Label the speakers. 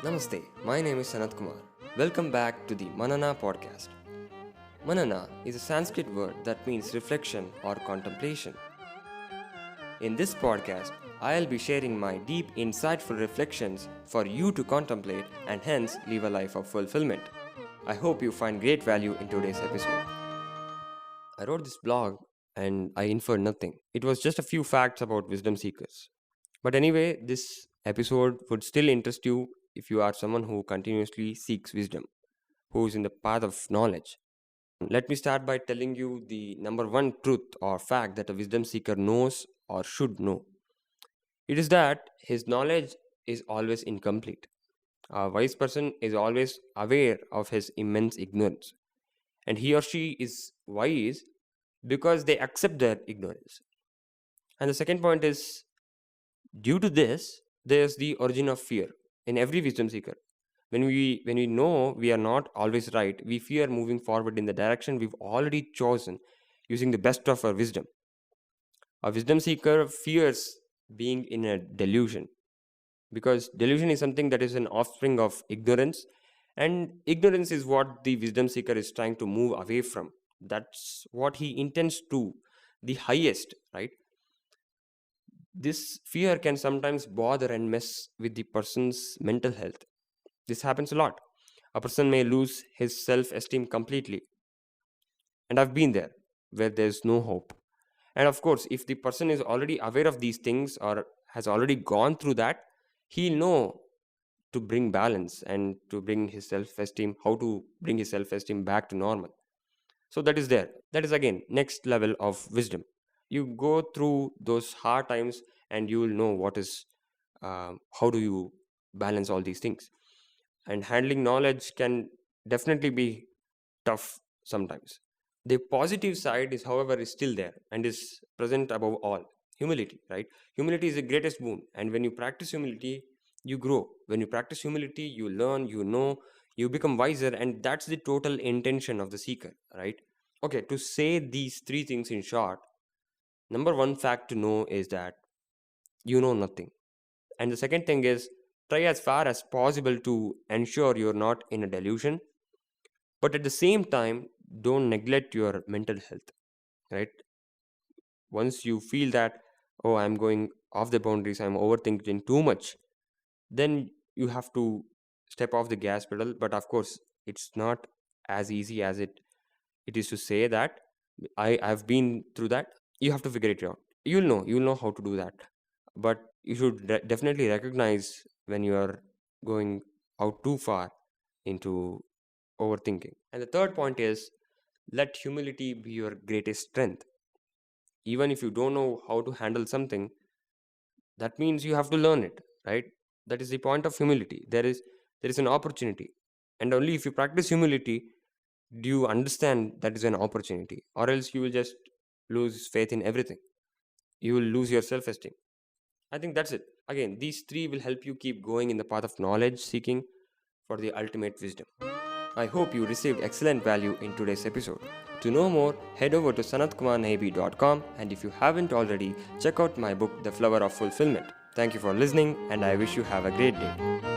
Speaker 1: Namaste, my name is Sanat Kumar. Welcome back to the Manana podcast. Manana is a Sanskrit word that means reflection or contemplation. In this podcast, I'll be sharing my deep, insightful reflections for you to contemplate and hence live a life of fulfillment. I hope you find great value in today's episode. I wrote this blog and I inferred nothing. It was just a few facts about wisdom seekers. But anyway, this episode would still interest you if you are someone who continuously seeks wisdom, who is in the path of knowledge. Let me start by telling you the number one truth or fact that a wisdom seeker knows or should know. It is that his knowledge is always incomplete. A wise person is always aware of his immense ignorance, and he or she is wise because they accept their ignorance. And the second point is, due to this, there's the origin of fear in every wisdom seeker. When we know we are not always right, we fear moving forward in the direction we've already chosen using the best of our wisdom. A wisdom seeker fears being in a delusion because delusion is something that is an offspring of ignorance, and ignorance is what the wisdom seeker is trying to move away from. That's what he intends to the highest, right? This fear can sometimes bother and mess with the person's mental health. This happens a lot. A person may lose his self esteem completely. And I've been there where there's no hope. And of course, if the person is already aware of these things or has already gone through that, he'll know to bring balance and to bring his self esteem, how to bring his self esteem back to normal. So that is there. That is again next level of wisdom. You go through those hard times and you will know what is, how do you balance all these things. And handling knowledge can definitely be tough sometimes. The positive side is, however, is still there and is present above all. Humility, right? Humility is the greatest boon. And when you practice humility, you grow. When you practice humility, you learn, you know, you become wiser, and that's the total intention of the seeker, right? Okay, to say these three things in short, number one fact to know is that you know nothing. And the second thing is, try as far as possible to ensure you're not in a delusion, but at the same time, don't neglect your mental health, right? Once you feel that, oh, I'm going off the boundaries, I'm overthinking too much, then you have to step off the gas pedal. But of course, it's not as easy as it is to say that. I've been through that. You have to figure it out. You'll know how to do that. But you should definitely recognize when you are going out too far into overthinking. And the third point is, let humility be your greatest strength. Even if you don't know how to handle something, that means you have to learn it, right? That is the point of humility. There is an opportunity, and only if you practice humility do you understand that is an opportunity, or else you will just lose faith in everything. You will lose your self-esteem. I think that's it. Again, these three will help you keep going in the path of knowledge seeking for the ultimate wisdom. I hope you received excellent value in today's episode. To know more, head over to sanatkumarnabi.com, and if you haven't already, check out my book, The Flower of Fulfillment. Thank you for listening, and I wish you have a great day.